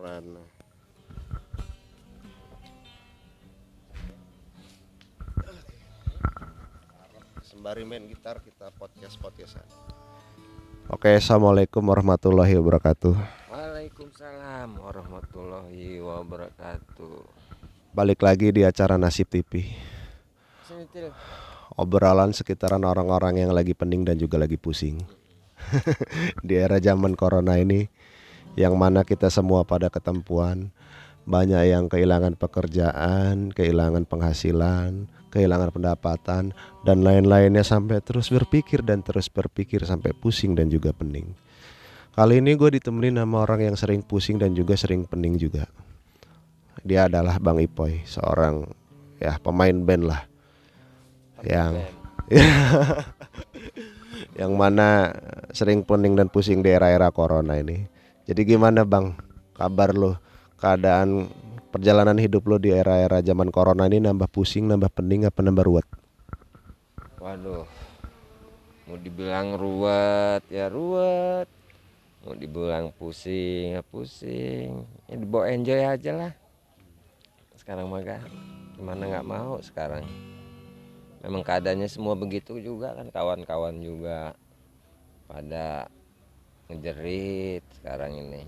Rana. Sembari main gitar kita podcastan. Oke, assalamualaikum warahmatullahi wabarakatuh. Waalaikumsalam warahmatullahi wabarakatuh. Balik lagi di acara Nasib TV. Sini Til. Obrolan sekitaran orang-orang yang lagi pening dan juga lagi pusing. Di era zaman corona ini, yang mana kita semua pada ketempuan, banyak yang kehilangan pekerjaan, kehilangan penghasilan, kehilangan pendapatan, dan lain-lainnya sampai terus berpikir sampai pusing dan juga pening. Kali ini gue ditemenin sama orang yang sering pusing dan juga sering pening juga. Dia adalah Bang Ipoy, seorang pemain band lah, yang yang mana sering pening dan pusing di era-era corona ini. Jadi gimana Bang, kabar lo? Keadaan perjalanan hidup lo di era-era zaman corona ini, nambah pusing, nambah pening, apa nambah ruwet? Waduh, mau dibilang ruwet ya ruwet, mau dibilang pusing ya pusing. Ya dibawa enjoy aja lah. Sekarang mah kan gimana nggak mau sekarang. Memang keadaannya semua begitu juga kan, kawan-kawan juga pada ngejerit sekarang ini.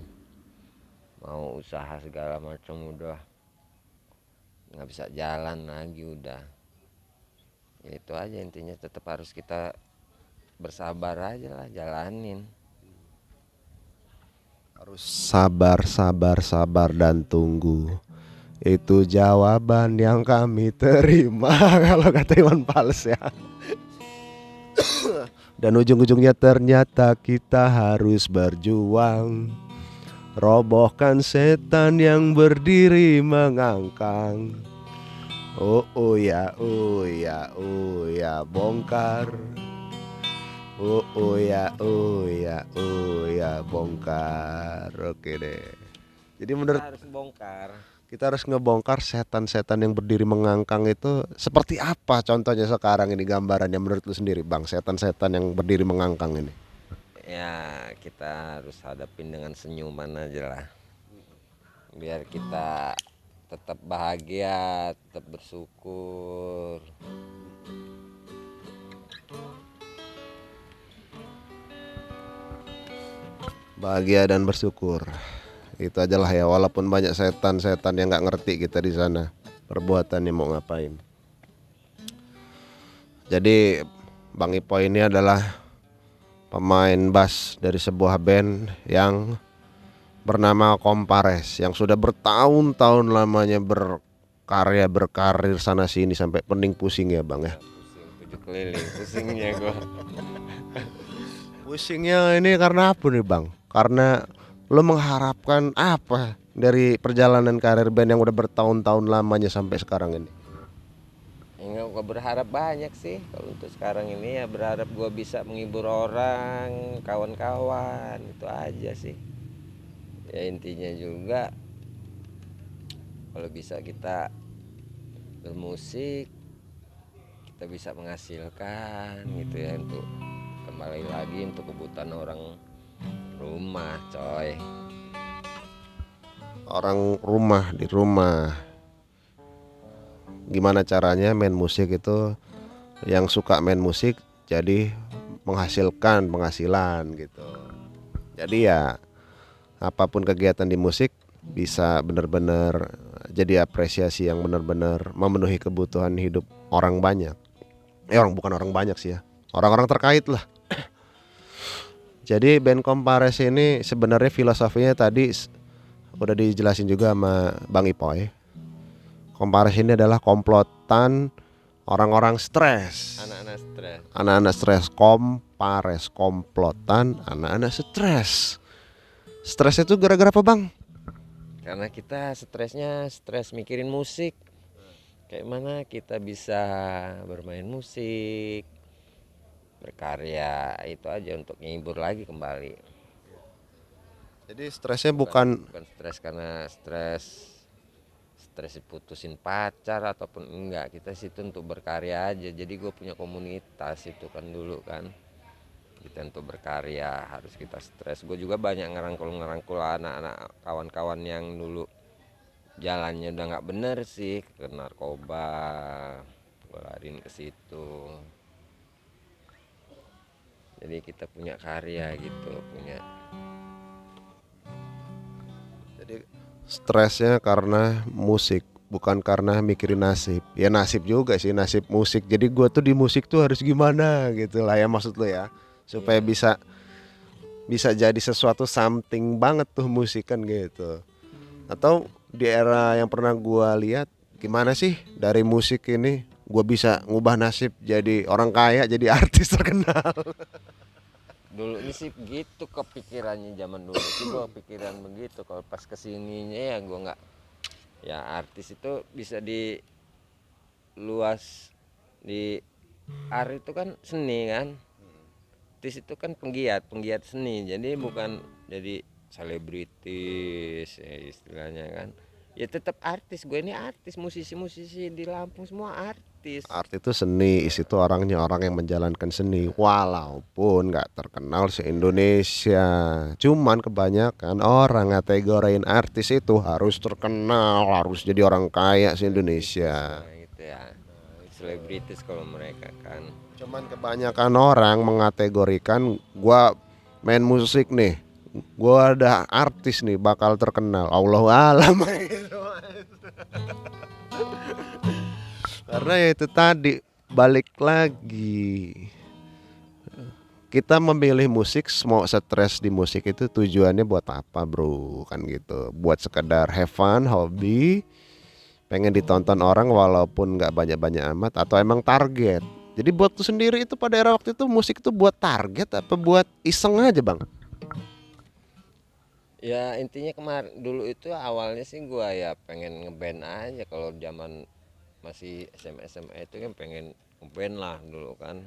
Mau usaha segala macam udah nggak bisa jalan lagi udah. Ya itu aja intinya, tetap harus kita bersabar aja lah, jalanin. Harus sabar dan tunggu. Itu jawaban yang kami terima. Kalau kata Iwan Fals ya. Dan ujung-ujungnya ternyata kita harus berjuang, robohkan setan yang berdiri mengangkang. Oh ya, bongkar. Bongkar. Oke deh. Jadi menurut Kita harus bongkar. kita harus ngebongkar setan-setan yang berdiri mengangkang itu seperti apa contohnya sekarang ini, gambarannya menurut lu sendiri Bang, setan-setan yang berdiri mengangkang ini. Ya kita harus hadapin dengan senyuman aja lah, biar kita tetap bahagia, tetap bersyukur. Bahagia dan bersyukur. Itu aja lah ya, walaupun banyak setan-setan yang nggak ngerti kita di sana perbuatannya mau ngapain. Jadi Bang Ipo ini adalah pemain bass dari sebuah band yang bernama Kompares, yang sudah bertahun-tahun lamanya berkarir sana sini sampai pening pusing ya Bang ya. Pusing tujuh keliling pusingnya gua. Pusingnya ini karena apa nih Bang? Karena lo mengharapkan apa dari perjalanan karir band yang udah bertahun-tahun lamanya sampai sekarang ini? Enggak, gua berharap banyak sih kalau untuk sekarang ini, ya berharap gua bisa menghibur orang, kawan-kawan, itu aja sih. Ya intinya juga kalau bisa kita bermusik, kita bisa menghasilkan gitu ya, untuk kembali lagi untuk kebutuhan orang rumah coy. Orang rumah di rumah, gimana caranya main musik itu, yang suka main musik jadi menghasilkan penghasilan gitu. Jadi ya apapun kegiatan di musik bisa benar-benar jadi apresiasi yang benar-benar memenuhi kebutuhan hidup orang banyak. Bukan orang banyak sih ya, orang-orang terkait lah. Jadi band Kompares ini sebenarnya filosofinya tadi udah dijelasin juga sama Bang Ipoy. Kompares ini adalah komplotan orang-orang stres. Anak-anak stres. Anak-anak stres, Kompares, komplotan anak-anak stres. Stresnya tuh gara-gara apa Bang? Karena kita stresnya stres mikirin musik. Kayak mana kita bisa bermain musik, berkarya, itu aja untuk ngehibur lagi kembali. Jadi stresnya Bukan stres karena stres putusin pacar ataupun enggak. Kita situ untuk berkarya aja. Jadi gue punya komunitas itu kan dulu kan. kita untuk berkarya, harus kita stres. Gue juga banyak ngerangkul anak-anak kawan-kawan yang dulu jalannya udah nggak bener sih, ke narkoba, gue lariin ke situ. Jadi kita punya karya gitu, punya. Jadi stresnya karena musik, bukan karena mikirin nasib. Ya nasib juga sih, nasib musik. Jadi gua tuh di musik tuh harus gimana gitu lah ya maksud lo ya. Supaya Iya. bisa bisa jadi sesuatu something banget tuh musik kan gitu. Atau di era yang pernah gua lihat gimana sih dari musik ini gua bisa ngubah nasib jadi orang kaya, jadi artis terkenal. Dulunya sih begitu kepikirannya, zaman dulu sih gue pikiran begitu. Kalau pas kesininya ya gue nggak, ya artis itu bisa di luas, di art itu kan seni kan, artis itu kan penggiat penggiat seni, jadi bukan jadi selebritis ya istilahnya kan. Ya tetap artis, gue ini artis, musisi-musisi di Lampung semua artis. Art itu seni, isi itu orangnya orang yang menjalankan seni, walaupun nggak terkenal se-Indonesia. Cuman kebanyakan orang ngategoriin artis itu harus terkenal, harus jadi orang kaya se-Indonesia. Nah gitu ya, selebritis kalau mereka kan. Cuman kebanyakan orang mengategorikan gua main musik nih, gua ada artis nih bakal terkenal. Allahu alam. Karena ya itu tadi balik lagi kita memilih musik mau stres di musik itu tujuannya buat apa bro kan gitu, buat sekedar have fun hobi pengen ditonton orang walaupun nggak banyak-banyak amat atau emang target. Jadi buat tuh sendiri itu pada era waktu itu musik itu buat target apa buat iseng aja bang? Ya intinya kemarin dulu itu awalnya sih gua ya pengen ngeband aja. Kalau zaman masih SMA SMA itu kan pengen ngeband lah dulu kan,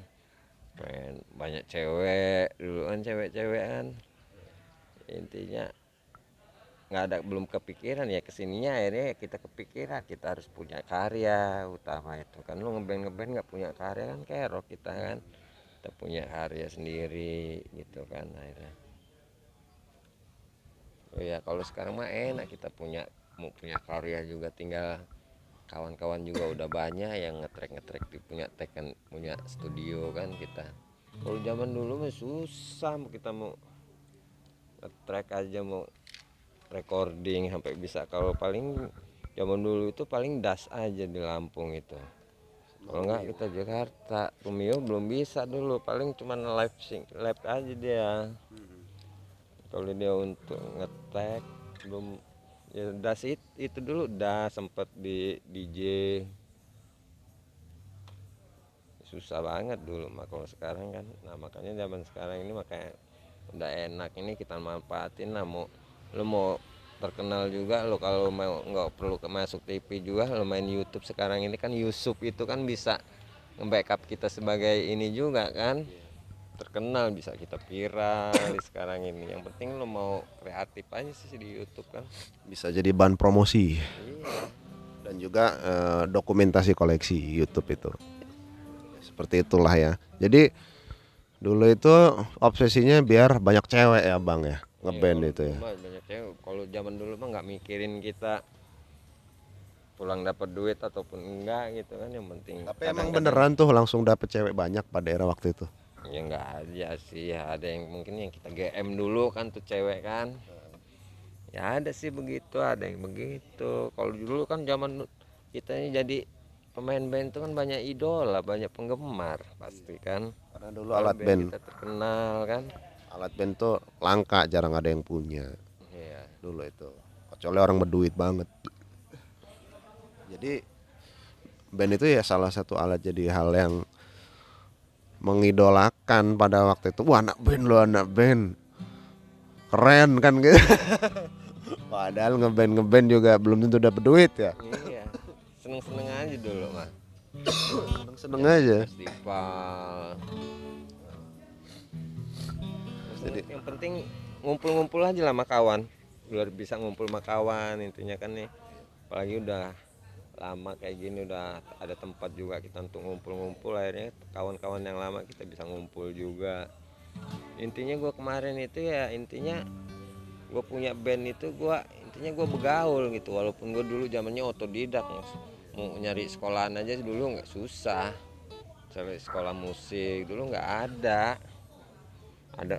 pengen banyak cewek dulu kan, cewek-cewek kan. Intinya nggak ada, belum kepikiran ya kesininya, akhirnya kita kepikiran kita harus punya karya utama itu kan. Lu ngeband ngeband nggak punya karya kan kerok kita kan, kita punya karya sendiri gitu kan akhirnya. Oh ya kalau sekarang mah enak, kita punya, mau punya karya juga tinggal, kawan-kawan juga udah banyak yang ngetrek di punya tag kan, punya studio kan kita. Kalau zaman dulu mah susah, kita mau ngetrek aja, mau recording sampai bisa. Kalau paling zaman dulu itu paling das aja di Lampung itu. Kalau enggak kita Jakarta, Rumio belum bisa dulu, paling cuman live aja dia. Kalau dia untuk ngetek belum, ya das itu dulu das sempet di DJ, susah banget dulu mah. Kalau sekarang kan, nah makanya zaman sekarang ini makanya udah enak, ini kita manfaatin lah. Mau lo mau terkenal juga lo, kalau mau nggak perlu masuk TV juga, lo main YouTube sekarang ini kan, YouTube itu kan bisa nge-backup kita sebagai ini juga kan, terkenal, bisa kita viral di sekarang ini. Yang penting lo mau kreatif aja sih di YouTube kan. Bisa jadi bahan promosi Iya. dan juga dokumentasi koleksi YouTube itu. Seperti itulah ya. Jadi dulu itu obsesinya biar banyak cewek ya bang ya, Iya, ngeband kalau itu dulu ya. mah banyak cewek. Kalau zaman dulu mah nggak mikirin kita pulang dapat duit ataupun enggak gitu kan, yang penting Tapi emang kadang-kadang beneran tuh langsung dapet cewek banyak pada era waktu itu. ya nggak aja sih ya, ada yang mungkin yang kita GM dulu kan tuh cewek kan, ya ada sih begitu, ada yang begitu. Kalau dulu kan zaman kita ini jadi pemain band itu kan banyak idola, banyak penggemar pasti kan, Karena dulu kalau band kita terkenal kan. alat band tuh langka, jarang ada yang punya Iya. dulu itu. Kecuali orang berduit banget. Jadi band itu ya salah satu alat, jadi hal yang mengidolakan pada waktu itu. Wah anak band lo, anak band keren kan gitu. Padahal ngeband juga belum tentu dapet duit ya. Iya, seneng-seneng aja dulu mah, Seneng jadi aja. festival. Jadi Yang penting ngumpul-ngumpul aja lah sama kawan, biar bisa ngumpul sama kawan intinya kan nih. Apalagi udah lama kayak gini, udah ada tempat juga kita untuk ngumpul-ngumpul, akhirnya kawan-kawan yang lama kita bisa ngumpul juga. Intinya gue kemarin itu ya intinya gue punya band itu intinya gue begaul gitu, walaupun gue dulu zamannya otodidak, mau nyari sekolahan aja dulu nggak susah, cari sekolah musik dulu nggak ada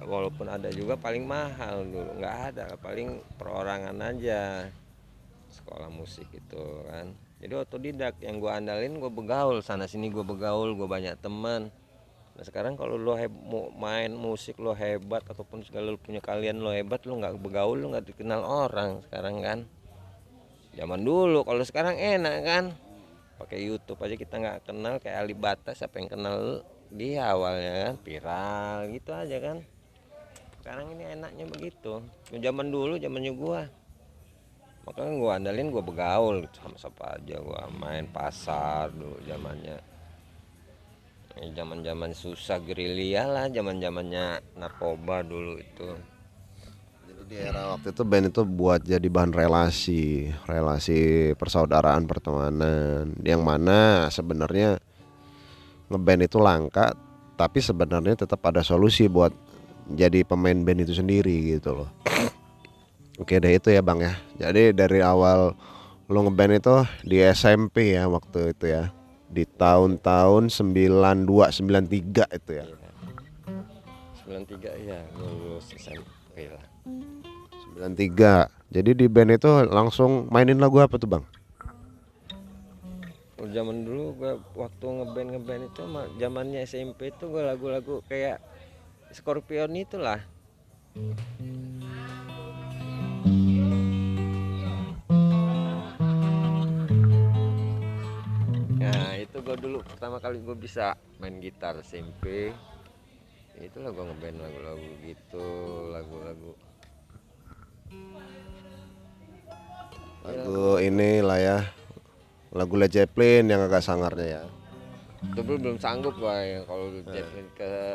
walaupun ada juga paling mahal dulu, nggak ada, paling perorangan aja sekolah musik itu kan. Jadi otodidak yang gue andalin, gue begaul sana sini, gue begaul, gue banyak teman. Nah sekarang kalau lo mau main musik lo hebat ataupun segala lo punya kalian lo hebat, lo nggak begaul lo nggak dikenal orang sekarang kan. Zaman dulu, kalau sekarang enak kan, pakai YouTube aja kita nggak kenal, kayak Alibata siapa yang kenal lu? Dia awalnya kan viral gitu aja kan. Sekarang ini enaknya begitu. Zaman dulu zamannya gua, makanya gua andalin gua begaul gitu, sama siapa aja, gua main pasar dulu zamannya. Zaman-zaman susah gerilya lah, zaman-zamannya narkoba dulu itu. Jadi di era waktu itu band itu buat jadi bahan relasi persaudaraan, pertemanan, yang mana sebenarnya ngeband itu langka, tapi sebenarnya tetap ada solusi buat jadi pemain band itu sendiri gitu loh. Oke deh itu ya Bang ya. Jadi dari awal lo ngeband itu di SMP ya waktu itu ya. Di tahun-tahun 92 93 itu ya. 93 ya lulus SMP lah. 93. Jadi di band itu langsung mainin lagu apa tuh Bang? Zaman dulu gue waktu ngeband itu zamannya SMP itu gue lagu-lagu kayak Scorpion itulah. Nah itu gue dulu pertama kali gue bisa main gitar SMP. Itulah gue ngeband lagu-lagu gitu, lagu-lagu. Lagu ini lah ya. Lagu Led Zeppelin yang agak sangarnya ya. Itu belum sanggup gue yang kalau Zeppelin ke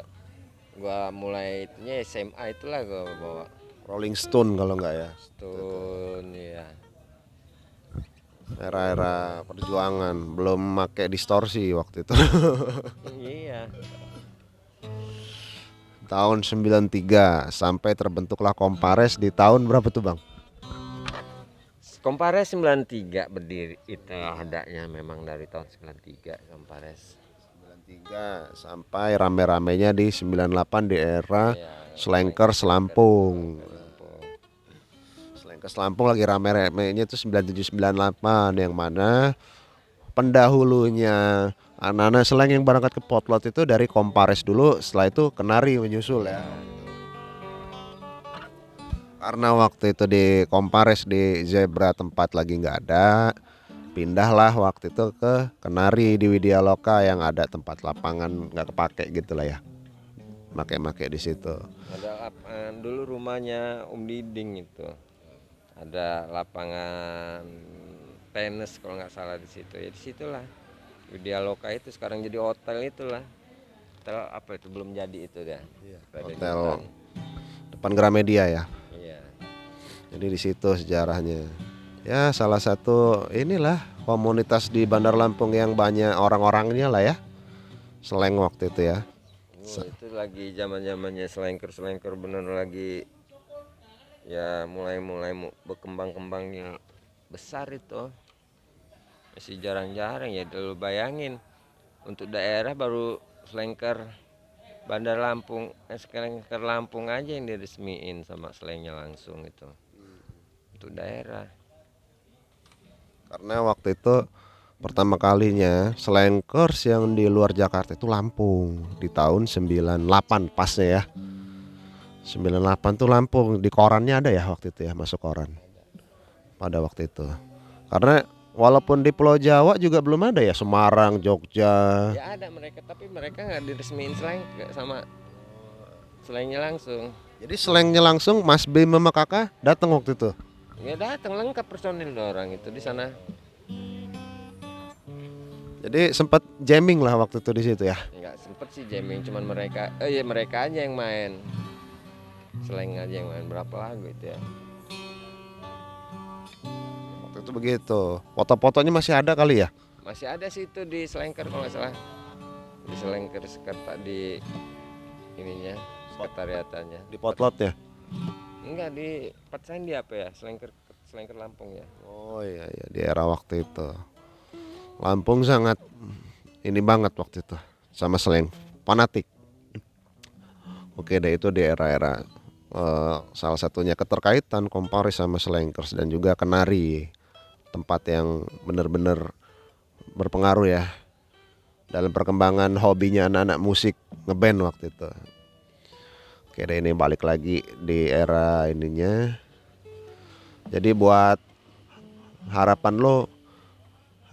gue mulai itunya SMA itulah gue bawa Rolling Stone kalau enggak ya. Stone ya. Era-era perjuangan, belum pakai distorsi waktu itu. Iya. Tahun 93 sampai terbentuklah Kompares di tahun berapa tuh Bang? Kompares 93 berdiri itu adanya memang dari tahun 93 Kompares. 93 sampai rame-ramenya di 98 di era Ya, Slankers Lampung. Slankers Lampung lagi rame-ramenya itu 97 98 yang mana pendahulunya anak-anak slang yang berangkat ke potlot itu dari Kompares dulu, setelah itu Kenari menyusul ya. Karena waktu itu di Kompares di Zebra tempat lagi nggak ada, pindahlah waktu itu ke Kenari di Widya Loka yang ada tempat lapangan nggak kepake gitu lah ya, make di situ. Ada dulu rumahnya Om Diding itu. Ada lapangan tenis kalau nggak salah di situ. Ya di situlah. Widya Loka itu sekarang jadi hotel itulah. Hotel apa itu belum jadi itu dah. Hotel depan Gramedia ya. Iya. Jadi di situ sejarahnya. Ya salah satu inilah komunitas di Bandar Lampung yang banyak orang-orangnya lah ya. Slang waktu itu ya. Itu lagi zaman-zamannya selengker bener lagi ya mulai berkembang-kembangnya besar itu. Masih jarang-jarang ya, dulu bayangin untuk daerah baru selengker Bandar Lampung, selengker Lampung aja yang diresmiin sama slengnya langsung itu untuk daerah. Karena waktu itu pertama kalinya Slankers yang di luar Jakarta itu Lampung di tahun 98 pasnya ya. 98 tuh Lampung, di korannya ada ya waktu itu ya, masuk koran pada waktu itu. Karena walaupun di Pulau Jawa juga belum ada ya, Semarang, Jogja. Ya ada mereka, tapi mereka nggak diresmiin sleng sama slengnya langsung. Jadi slangnya langsung Mas Bim sama kakak datang waktu itu. Ya datang lengkap personil orang itu di sana. Jadi sempat jamming lah waktu itu di situ ya. Nggak sempet sih jamming, cuman mereka ya mereka aja yang main. Sleng aja yang main berapa lagu itu ya. Waktu itu begitu. Foto-fotonya masih ada kali ya. Masih ada sih itu di Selengker kalau nggak salah. Di Selengker Sekerta di ininya sekretariatannya. Di potlot ya. Enggak, di Patsendi apa ya, Selengker Lampung ya. Oh iya iya, di era waktu itu Lampung sangat ini banget waktu itu sama slang fanatik. Oke deh, itu di era-era salah satunya keterkaitan Komparis sama Slankers dan juga Kenari, tempat yang benar-benar berpengaruh ya dalam perkembangan hobinya anak-anak musik ngeband waktu itu. Oke deh, ini balik lagi di era ininya. Jadi buat harapan lo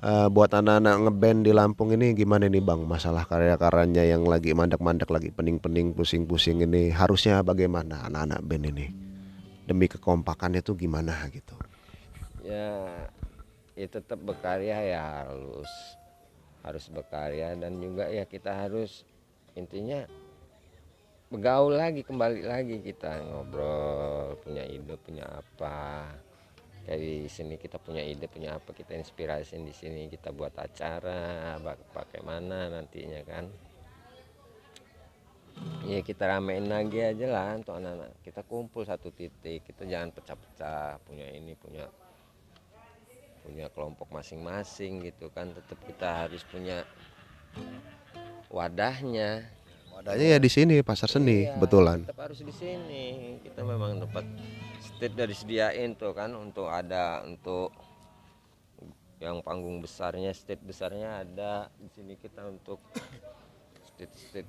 buat anak-anak ngeband di Lampung ini gimana nih Bang, masalah karya-karyanya yang lagi mandek-mandek, lagi pening-pening, pusing-pusing ini harusnya bagaimana anak-anak band ini demi kekompakannya tuh gimana gitu. Ya, ya tetap berkarya ya, harus berkarya, dan juga ya kita harus intinya bergaul lagi, kembali lagi kita ngobrol, punya ide, punya apa. Kayak di sini kita punya ide, punya apa, kita inspirasiin di sini, kita buat acara, pakai mana nantinya kan. Ya kita ramein lagi aja lah untuk anak-anak. Kita kumpul satu titik, kita jangan pecah-pecah, punya ini, punya kelompok masing-masing gitu kan. Tetap kita harus punya wadahnya. Wadahnya ya di sini Pasar Seni, Iya, kebetulan. tetap harus di sini. Kita memang dapat stage dari disediain tuh kan, untuk yang panggung besarnya, stage besarnya ada di sini. Kita untuk stage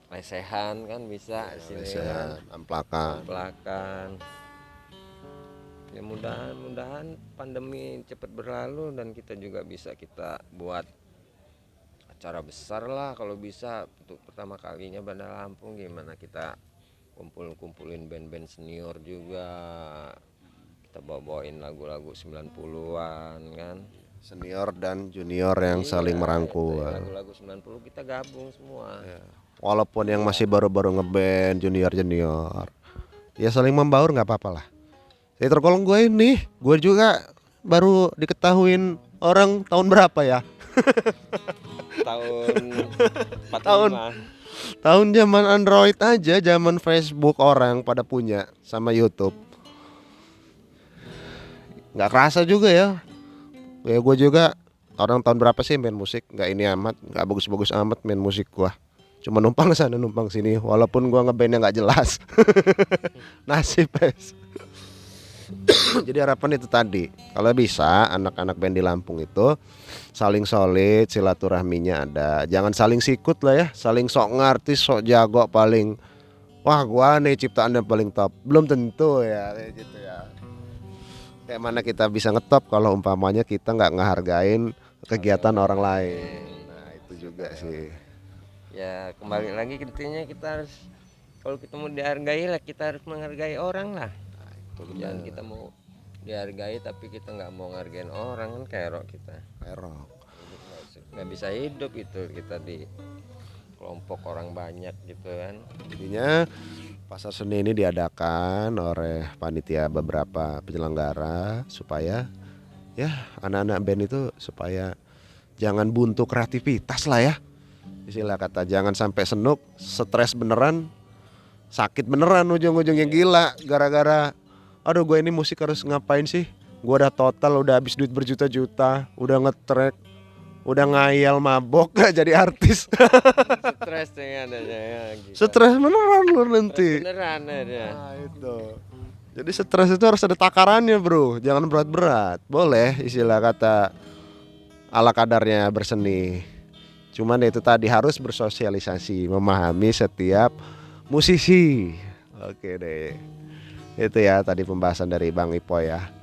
lesehan kan bisa di sini kan, Amplakan. pelakan. Ya mudah-mudahan pandemi cepat berlalu dan kita juga bisa kita buat acara besar lah kalau bisa, untuk pertama kalinya Bandar Lampung. Gimana kita kumpulin band-band senior juga, kita bawain lagu-lagu 90-an kan. Senior dan junior yang saling Iya, merangkul. lagu-lagu 90 kita gabung semua. Ya. Walaupun yang masih baru-baru ngeband junior ya saling membaur nggak apa-apa lah. Saya tergolong gue juga baru diketahuin orang tahun berapa ya? Tahun 45. Tahun tahun zaman Android aja, zaman Facebook orang pada punya sama YouTube. Nggak kerasa juga ya. Ya gue juga orang tahun berapa sih main musik? Nggak ini amat, nggak bagus-bagus amat main musik gua. Cuma numpang sana numpang sini, walaupun gua ngebandnya nggak jelas. Nasib es. Jadi harapan itu tadi, kalau bisa anak-anak band di Lampung itu saling solid, silaturahminya ada. Jangan saling sikut lah ya, saling sok ngartis, sok jago paling. Wah gua nih ciptaannya paling top. Belum tentu ya kayak gitu ya. Kayak mana kita bisa ngetop kalau umpamanya kita nggak ngehargain kegiatan orang lain. Nah itu juga sih. Ya kembali lagi, intinya kita harus, kalau kita mau dihargai lah, kita harus menghargai orang lah. Jangan kita mau dihargai tapi kita nggak mau ngargain orang, kan kayak kita Erok. nggak bisa hidup itu kita di kelompok orang banyak gitu kan. Jadinya pasar seni ini diadakan oleh panitia beberapa penyelenggara supaya ya anak-anak band itu supaya jangan buntu kreativitas lah ya. Istilah kata jangan sampai senuk, stres beneran, sakit beneran ujung-ujungnya gila gara-gara aduh gue ini musik harus ngapain sih? Gue udah total udah habis duit berjuta-juta, udah ngetrek, udah ngayal mabok gak jadi artis. Stres yang adanya ya, gitu. Stres beneran lu nanti. Beneran ya. Nah itu. Jadi stres itu harus ada takarannya bro, jangan berat-berat. Boleh istilah kata ala kadarnya berseni. Cuman itu tadi harus bersosialisasi, memahami setiap musisi. Oke deh. Itu ya tadi pembahasan dari Bang Ipo ya.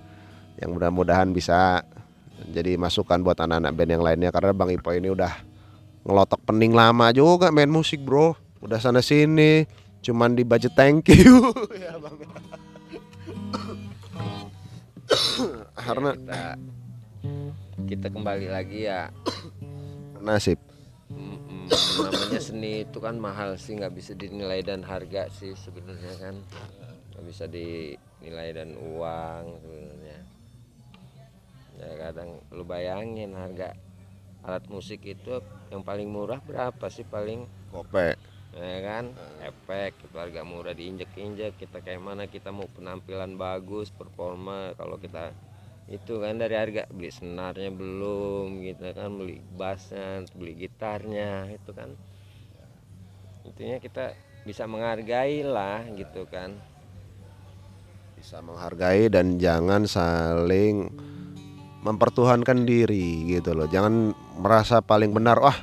Yang mudah-mudahan bisa jadi masukan buat anak-anak band yang lainnya, karena Bang Ipo ini udah ngelotok pening lama juga main musik bro. Udah sana sini cuman di budget thank you. Ya Bang. Karena kita kembali lagi ya, nasib. namanya seni itu kan mahal sih, nggak bisa dinilai dan harga sih sebenarnya kan, nggak bisa dinilai dan uang sebenarnya. Ya kadang lu bayangin harga alat musik itu yang paling murah berapa sih, paling Gope. ya kan, efek itu harga murah diinjek-injek, kita kayak mana kita mau penampilan bagus, performa, kalau kita itu kan dari harga beli senarnya belum gitu kan, beli bassnya, beli gitarnya itu kan, intinya kita bisa menghargai lah gitu kan. Bisa menghargai dan jangan saling mempertuhankan diri gitu loh. Jangan merasa paling benar, wah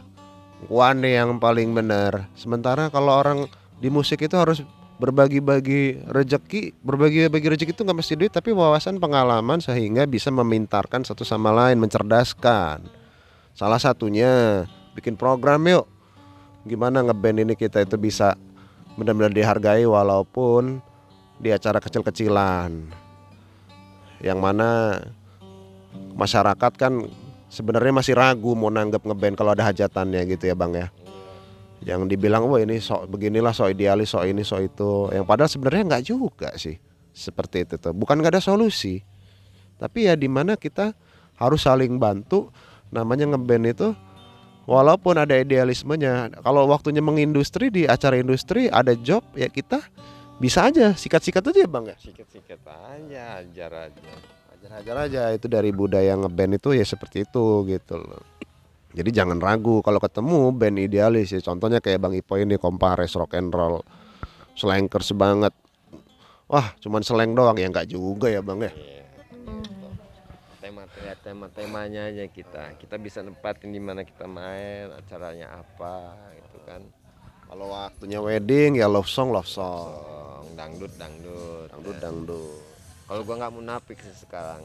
Wane yang paling benar. Sementara kalau orang di musik itu harus berbagi-bagi rezeki. Berbagi-bagi rezeki itu nggak mesti duit, tapi wawasan, pengalaman, sehingga bisa memintarkan satu sama lain, mencerdaskan. Salah satunya bikin program yuk. Gimana ngeband ini kita itu bisa benar-benar dihargai walaupun di acara kecil-kecilan. Yang mana masyarakat kan sebenarnya masih ragu mau nanggep ngeband kalau ada hajatannya gitu ya Bang ya. Yang dibilang wah ini sok beginilah, sok idealis, sok ini, sok itu. Yang padahal sebenarnya nggak juga sih seperti itu tuh. Bukan nggak ada solusi, tapi ya dimana kita harus saling bantu. Namanya ngeband itu walaupun ada idealismenya, kalau waktunya mengindustri di acara industri ada job ya kita bisa aja sikat-sikat aja ya Bang ya. Sikat-sikat aja, ajar aja. Ajar aja itu dari budaya ngeband itu ya seperti itu gitu loh. Jadi jangan ragu kalau ketemu band idealis ya, contohnya kayak Bang Ipo ini Kompares rock and roll, slankers banget. Wah, cuman seleng doang ya enggak juga ya Bang ya. Iya, tema-temanya aja kita bisa nempatin di mana kita main, acaranya apa gitu kan. Kalau waktunya wedding ya love song, Dangdut. dangdut. Kalau gua nggak munafik sih sekarang,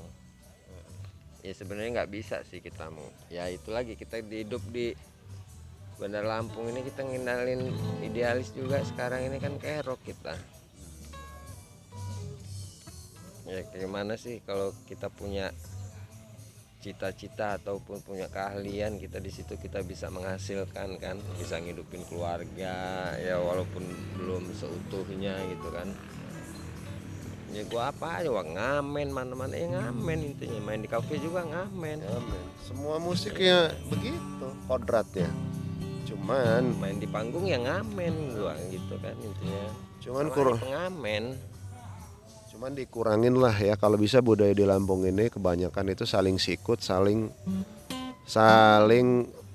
ya sebenarnya nggak bisa sih kita mau. Ya itu lagi kita hidup di Bandar Lampung ini, kita ngendalin idealis juga sekarang ini kan kerok kita. Ya gimana sih kalau kita punya cita-cita ataupun punya keahlian, kita di situ kita bisa menghasilkan kan, bisa ngidupin keluarga ya walaupun belum seutuhnya gitu kan. Ya gua apa aja, wah ngamen mana-mana ya ngamen, intinya main di kafe juga ngamen. Semua musiknya begitu kodratnya. Cuman Main di panggung ya ngamen gua gitu kan intinya. Cuman pengamen. Cuman dikurangin lah ya kalau bisa budaya di Lampung ini kebanyakan itu saling sikut, saling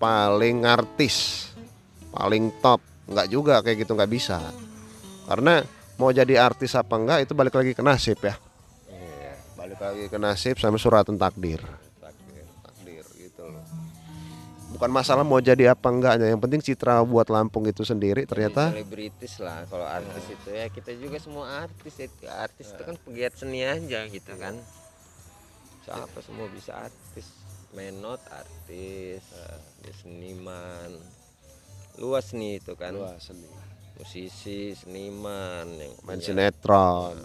paling artis, paling top. Enggak juga kayak gitu, nggak bisa. Karena mau jadi artis apa enggak itu balik lagi ke nasib ya. Iya, Balik lagi ke nasib sama suratan takdir. Takdir gitu loh. Bukan masalah mau jadi apa enggaknya, yang penting citra buat Lampung itu sendiri ternyata selebritis lah. Kalau artis itu ya kita juga semua artis itu. Artis itu kan pegiat seni aja gitu kan. Siapa semua bisa artis. Menot artis, dia seniman. Luas nih itu kan. luas seni. Musisi, seniman yang Main punya, sinetron.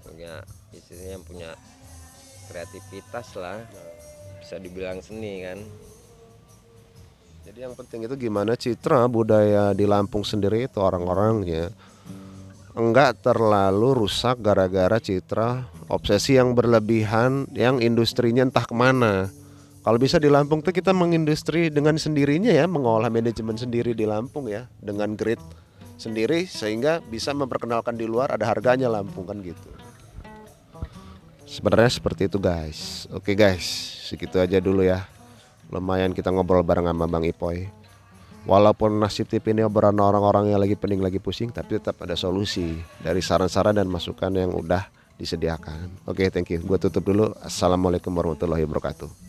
punya istilahnya yang punya kreativitas lah. Bisa dibilang seni kan. Jadi yang penting itu gimana citra budaya di Lampung sendiri itu orang-orangnya enggak terlalu rusak gara-gara citra obsesi yang berlebihan yang industrinya entah kemana. Kalau bisa di Lampung tuh kita mengindustri dengan sendirinya ya, mengolah manajemen sendiri di Lampung ya, dengan grid sendiri sehingga bisa memperkenalkan di luar ada harganya Lampung kan gitu. Sebenarnya seperti itu guys. Oke guys, segitu aja dulu ya. Lumayan kita ngobrol bareng sama Bang Ipoy. Walaupun nasib TV ini obrolan orang-orang yang lagi pening, lagi pusing, tapi tetap ada solusi dari saran-saran dan masukan yang udah disediakan. Oke, thank you. Gue tutup dulu. Assalamualaikum warahmatullahi wabarakatuh.